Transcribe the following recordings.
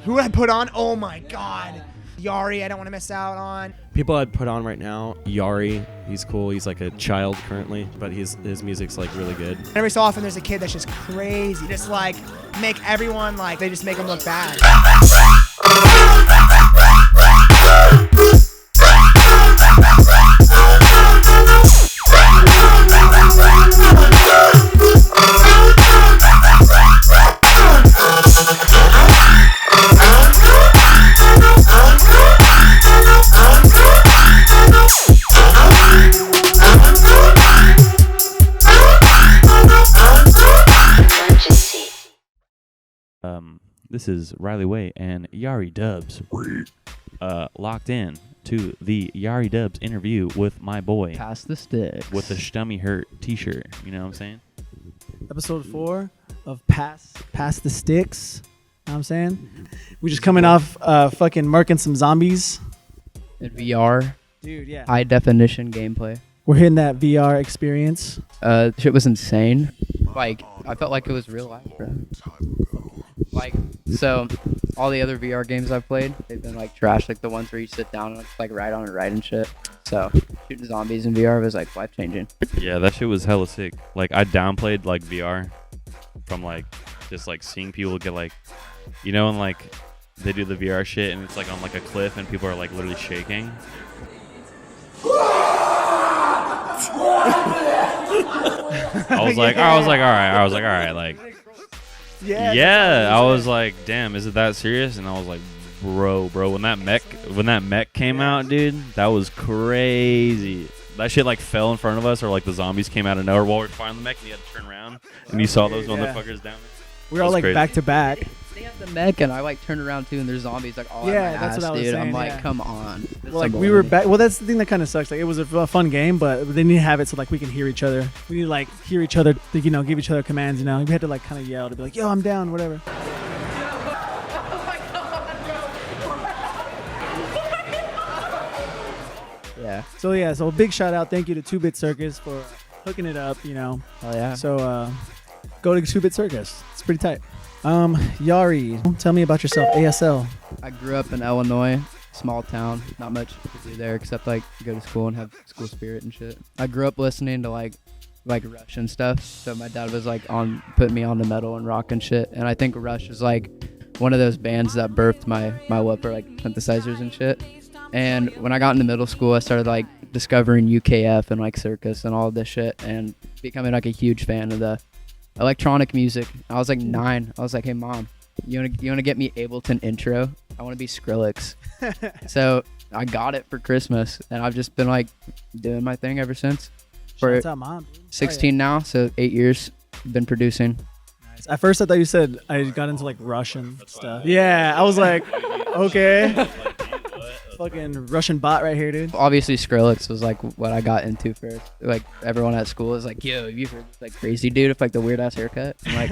Who would I put on? Oh my God. Yari, I don't want to miss out on. People I'd put on right now, Yari, he's cool. He's like a child currently, but his music's like really good. Every so often there's a kid that's just crazy. Just like make everyone like, they just make them look bad. This is Riley Way and Yari Dubz locked in to the Yari Dubz interview with my boy PassThaSticks with the Stummy Hurt t-shirt. You know what I'm saying? Episode 4 of PassThaSticks. You know what I'm saying? We just coming off fucking murking some zombies. in VR. Dude, yeah. High definition gameplay. We're hitting that VR experience. Shit was insane. Like, I felt like it was real life, bro. Like, so all the other VR games I've played, they've been like trash, like the ones where you sit down and it's like ride on a ride and shit. So shooting zombies in VR was like life changing. Yeah, that shit was hella sick. Like, I downplayed like VR from like just like seeing people get like, you know, and like they do the VR shit and it's like on like a cliff and people are like literally shaking. I was like, all right, like, yeah. I was like, damn, is it that serious? And I was like, bro, when that mech came out, dude, that was crazy. That shit like fell in front of us, or like the zombies came out of nowhere while we were fighting the mech, and you had to turn around, and you saw those motherfuckers down there. We were all like crazy. back to back. They have the mech, and I like turned around too, and there's zombies like all Yeah, at my that's ass, what I was dude. saying, I'm like, yeah. come on. Well, like we were back. Well, that's the thing that kind of sucks. Like it was a fun game, but they need to have it so like we can hear each other. We need to like hear each other, to, you know, give each other commands. You know, we had to like kind of yell to be like, "Yo, I'm down," whatever. Yeah. So yeah, so a big shout out, thank you to Bit Circus for hooking it up. You know. Oh yeah. So go to Bit Circus. It's pretty tight. Yari, tell me about yourself. ASL. I grew up in Illinois, small town, not much to do there except like go to school and have school spirit and shit. I grew up listening to like Rush and stuff, so my dad was like putting me on the metal and rock and shit, and I think Rush was like one of those bands that birthed my love for like synthesizers and shit. And when I got into middle school, I started like discovering UKF and like Circus and all this shit and becoming like a huge fan of the electronic music. I was like 9. I was like, hey mom, you wanna get me Ableton intro? I want to be Skrillex. So I got it for Christmas, and I've just been like doing my thing ever since. Shout out, mom. Dude. 16 now, so 8 years been producing. Nice. At first I thought you said I got into like Russian stuff. Yeah, I was like, okay. Fucking Russian bot right here, dude. Obviously Skrillex was like what I got into first. Like everyone at school is like, yo, have you heard this like crazy dude with like the weird ass haircut? I'm like,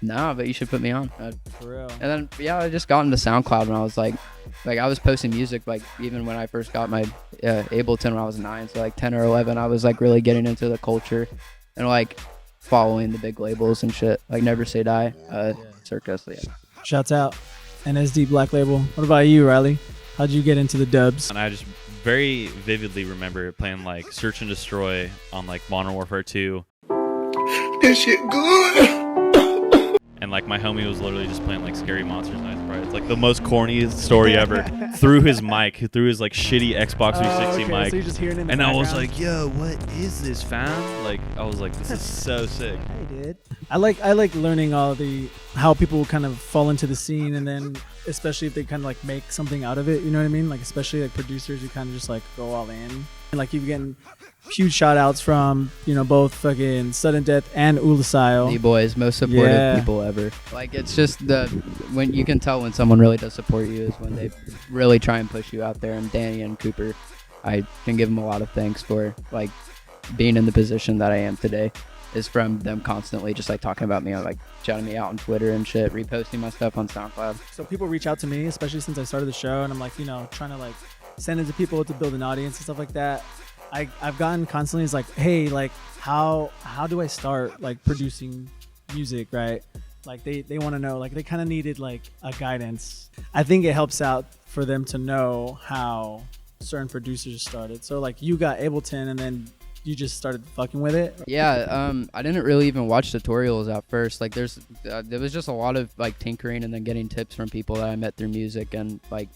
nah, but you should put me on. For real. And then yeah, I just got into SoundCloud when I was like I was posting music like even when I first got my Ableton when I was 9, so like 10 or 11, I was like really getting into the culture and like following the big labels and shit, like Never Say Die, Circus. Yeah. Shouts out NSD Black Label. What about you, Riley? How'd you get into the dubs? And I just very vividly remember playing like Search and Destroy on like Modern Warfare 2. This shit good. And like my homie was literally just playing like Scary Monsters Night Sprite. It's like the most corniest story ever. Through his mic, through his like shitty Xbox 360 okay, mic. So you're just hearing it in the And I was background? like, yo, what is this, fam? Like, I was like, this is so sick. I did. I like learning all the how people kind of fall into the scene, and then especially if they kind of like make something out of it. You know what I mean? Like especially like producers who kind of just like go all in. And like you've getting huge shout outs from, you know, both fucking Svdden Death and Ulasile. The boys, most supportive Yeah. people ever. Like it's just when you can tell when someone really does support you is when they really try and push you out there. And Danny and Cooper, I can give them a lot of thanks for like being in the position that I am today. Is from them constantly just like talking about me, like shouting me out on Twitter and shit, reposting my stuff on SoundCloud. So people reach out to me, especially since I started the show, and I'm like, you know, trying to like send it to people to build an audience and stuff like that. I've gotten constantly is like, hey, like how do I start like producing music, right? Like they want to know, like they kind of needed like a guidance. I think it helps out for them to know how certain producers started. So like you got Ableton and then you just started fucking with it. Yeah, I didn't really even watch tutorials at first. Like there was just a lot of like tinkering and then getting tips from people that I met through music, and like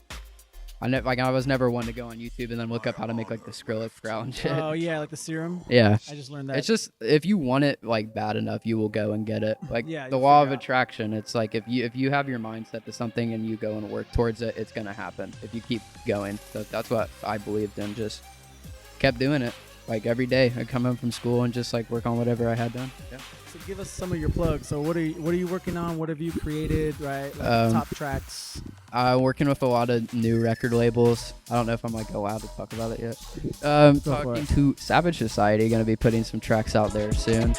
I was never one to go on YouTube and then look up how to make like the Skrillex growl and shit. Oh yeah, like the serum. Yeah. I just learned that. It's just if you want it like bad enough, you will go and get it. Like Yeah, the you law of figure out. attraction. It's like if you have your mindset to something and you go and work towards it, it's gonna happen. If you keep going. So that's what I believed in. Just kept doing it. Like every day, I'd come home from school and just like work on whatever I had done. Yeah. So give us some of your plugs. So what are you working on? What have you created? Right, like top tracks. Working with a lot of new record labels. I don't know if I'm like allowed to talk about it yet. for Talking it. to Savage Society, gonna be putting some tracks out there soon.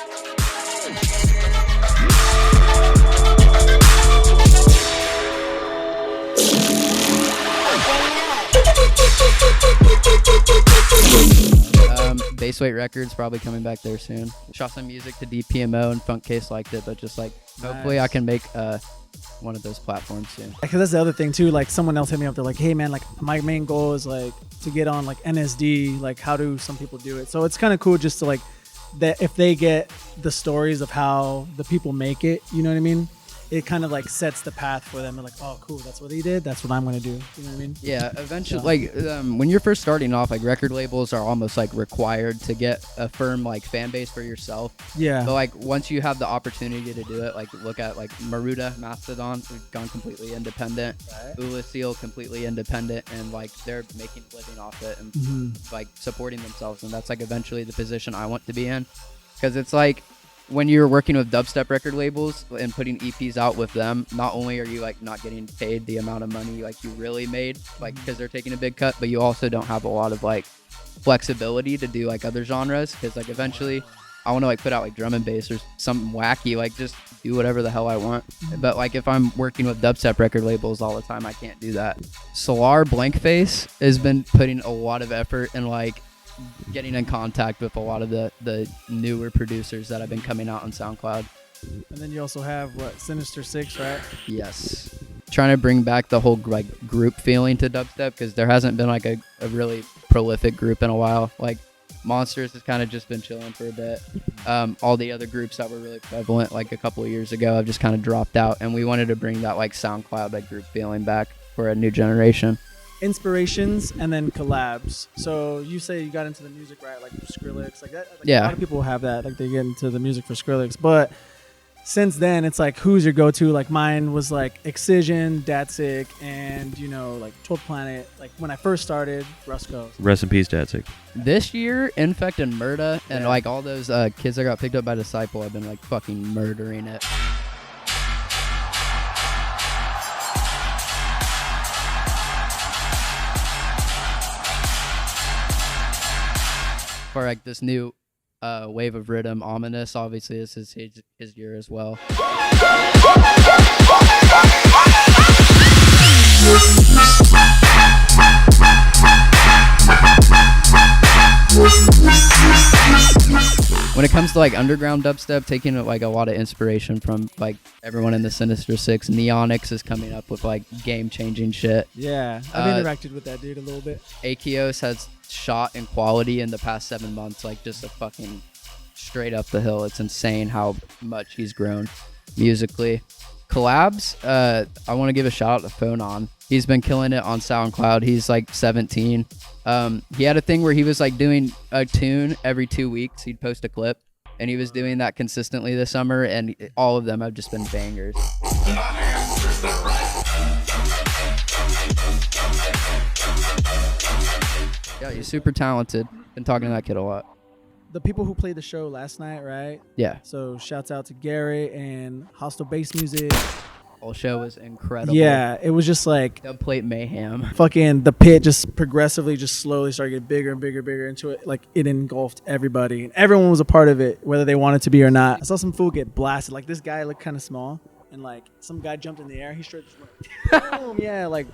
Base Weight Records probably coming back there soon. Shot some music to DPMO and Funk Case liked it, but just like hopefully I can make one of those platforms soon. Because that's the other thing too. Like someone else hit me up. They're like, "Hey man, like my main goal is like to get on like NSD. Like how do some people do it?" So it's kind of cool just to like that if they get the stories of how the people make it. You know what I mean? It kind of like sets the path for them. And like, oh cool, that's what he did. That's what I'm gonna do. You know what I mean? Yeah, eventually, like when you're first starting off, like record labels are almost like required to get a firm like fan base for yourself. Yeah. But like once you have the opportunity to do it, like look at like Maruda, Mastodon, who've gone completely independent. Right. Ula Seal, completely independent, and like they're making a living off it and like supporting themselves, and that's like eventually the position I want to be in, because it's like when you're working with dubstep record labels and putting EPs out with them, not only are you like not getting paid the amount of money like you really made, like because they're taking a big cut, but you also don't have a lot of like flexibility to do like other genres, because like eventually I want to like put out like drum and bass or something wacky, like just do whatever the hell I want. But like if I'm working with dubstep record labels all the time, I can't do that. Solar Blankface has been putting a lot of effort in like getting in contact with a lot of the newer producers that have been coming out on SoundCloud. And then you also have what, Sinister Six, right? Yes. Trying to bring back the whole like group feeling to dubstep, because there hasn't been like a really prolific group in a while. Like Monsters has kind of just been chilling for a bit. All the other groups that were really prevalent like a couple of years ago have just kind of dropped out, and we wanted to bring that like SoundCloud like group feeling back for a new generation. Inspirations and then collabs. So you say you got into the music, right? Like Skrillex, like that. Like Yeah. A lot of people have that. Like they get into the music for Skrillex, but since then it's like, who's your go-to? Like mine was like Excision, Datsick, and you know like 12th Planet. Like when I first started, Rusko. Rest in peace, Datsik. This year, Infect and Murda and Yeah. like all those kids that got picked up by Disciple have been like fucking murdering it. For like this new wave of rhythm, Ominous, obviously this is his year as well. When it comes to like underground dubstep, taking like a lot of inspiration from like everyone in the Sinister Six. Neonix is coming up with like game-changing shit. Yeah, I've Uh, interacted with that dude a little bit. Akios has shot in quality in the past 7 months, like just a fucking straight up the hill. It's insane how much he's grown musically. Collabs, I want to give a shout out to Phonon. He's been killing it on SoundCloud. He's like 17. He had a thing where he was like doing a tune every 2 weeks. He'd post a clip, and he was doing that consistently this summer, and all of them have just been bangers. Yeah, he's super talented. Been talking to that kid a lot. The people who played the show last night, right? Yeah, So shouts out to Gary and Hostile Bass Music. whole show was incredible. Yeah, it was just like Dubplate mayhem. fucking the pit just progressively, just slowly started getting bigger and bigger and bigger into it. Like it engulfed everybody, and everyone was a part of it, whether they wanted to be or not. I saw some fool get blasted. Like this guy looked kind of small, and like some guy jumped in the air. He straight just went, boom, yeah, like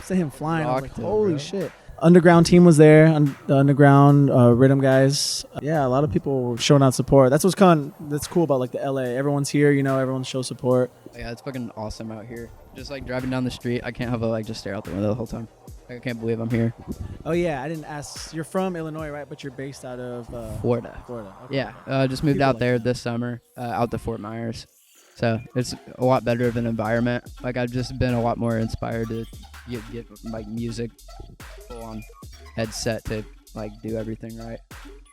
sent him flying. I was like, Rocked it, holy bro. shit. underground team was there, the underground rhythm guys. Yeah, a lot of people showing out support. That's that's cool about like the LA. Everyone's here, you know, everyone shows support. Yeah, it's fucking awesome out here. Just like driving down the street, I can't help but like just stare out the window the whole time. I can't believe I'm here. Oh yeah, I didn't ask. You're from Illinois, right? But you're based out of Florida. Florida. Okay. Yeah, just moved People out like there that. this summer, out to Fort Myers. So it's a lot better of an environment. Like I've just been a lot more inspired to get like music full on headset to like do everything right.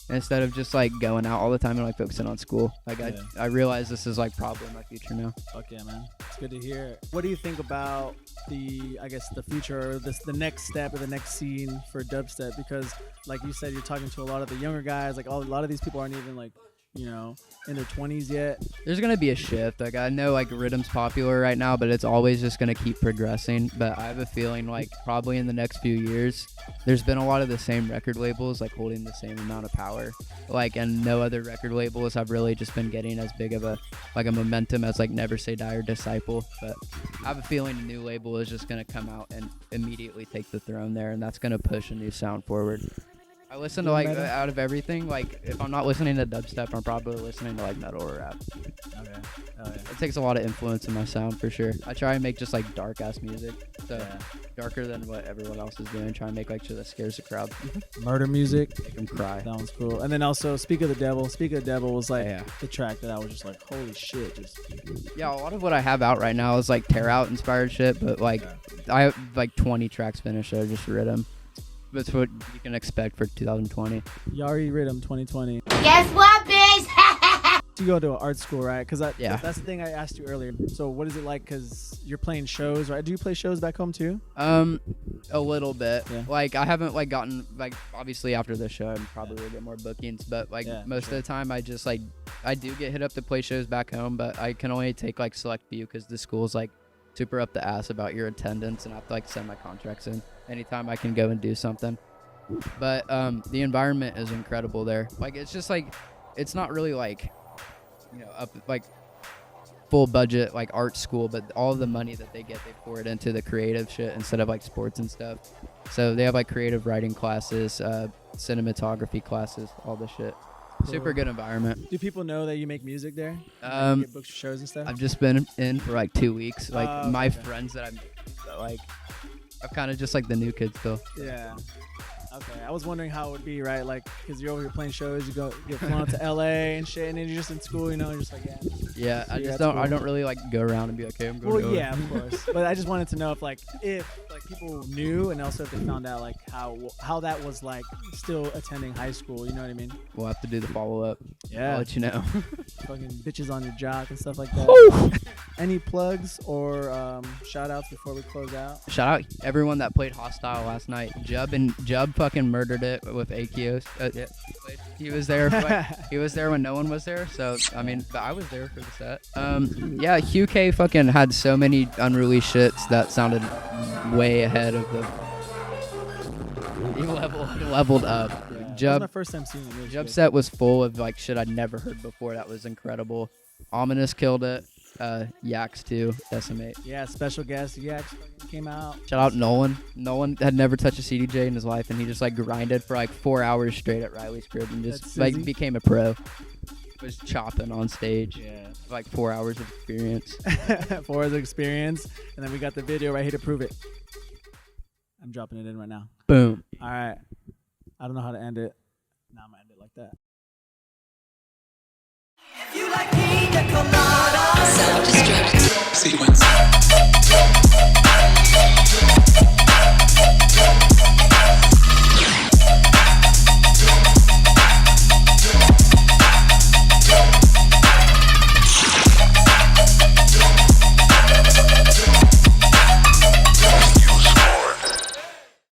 Instead of just like going out all the time and like focusing on school. Like I realize this is like probably my future now. Fuck yeah, man. It's good to hear. What do you think about the future, or the next step or the next scene for dubstep? Because like you said, you're talking to a lot of the younger guys. Like a lot of these people aren't even like, you know, in their 20s yet. There's gonna be a shift. Like I know like rhythm's popular right now, but it's always just gonna keep progressing. But I have a feeling like probably in the next few years, there's been a lot of the same record labels like holding the same amount of power. Like, and no other record labels have really just been getting as big of a momentum as like Never Say Die or Disciple. But I have a feeling a new label is just gonna come out and immediately take the throne there, and that's gonna push a new sound forward. I listen to like out of everything. Like if I'm not listening to dubstep, I'm probably listening to like metal or rap. Okay. Oh, yeah. It takes a lot of influence in my sound for sure. I try and make just like dark ass music, so darker than what everyone else is doing. Try and make like shit that scares the crowd. Murder music. Make them cry. That one's cool. And then also Speak of the Devil. Speak of the Devil was like the track that I was just like, holy shit. Yeah, a lot of what I have out right now is like tear out inspired shit, but like I have like 20 tracks finished that are just rhythm. That's what you can expect for 2020. Yari Rhythm 2020. Guess what, bitch? You go to an art school, right? Because that's the thing I asked you earlier. So what is it like? Because you're playing shows, right? Do you play shows back home too? A little bit. Yeah. Like I haven't like gotten like obviously after the show I'm probably gonna get more bookings, but like most of the time I just like I do get hit up to play shows back home, but I can only take like select few because the school's like super up the ass about your attendance, and I have to like send my contracts in anytime I can go and do something. But the environment is incredible there. Like it's just like it's not really like, you know, up like full budget like art school, but all of the money that they get, they pour it into the creative shit instead of like sports and stuff. So they have like creative writing classes, cinematography classes, all this shit. Cool. Super good environment. Do people know that you make music there? You get books for shows and stuff? I've just been in for like 2 weeks. Like my friends that I'm like, I'm kind of just like the new kid still. Yeah. Okay, I was wondering how it would be, right? Like, because you're over here playing shows, you get flown out to LA and shit, and then you're just in school, you know, you're just like, yeah. So I just don't. I don't really like go around and be like, hey, I'm going. Well, yeah, of course. But I just wanted to know if people knew, and also if they found out like how that was like still attending high school. You know what I mean? We'll have to do the follow up. Yeah, I'll let you know. Fucking bitches on your jock and stuff like that. Any plugs or shout outs before we close out? Shout out everyone that played Hostile last night. Jub fucking murdered it with Akios. He was there. He was there when no one was there. So I mean, but I was there for the set. Yeah, Hugh K fucking had so many unreleased shits that sounded way ahead of the. He leveled up. That was my first time seeing him. Jub set was full of like shit I'd never heard before. That was incredible. Ominous killed it. Yaks too. Decimate. Yeah, special guest Yaks came out. Shout out Nolan. Nolan had never touched a CDJ in his life, and he just like grinded for like 4 hours straight at Riley's crib and just like became a pro. Was chopping on stage. Yeah. Like 4 hours of experience. 4 hours of experience, and then we got the video right here to prove it. I'm dropping it in right now. Boom. All right. I don't know how to end it. Now I'm gonna end it like that. If you like pina colada, self-destruct sequence.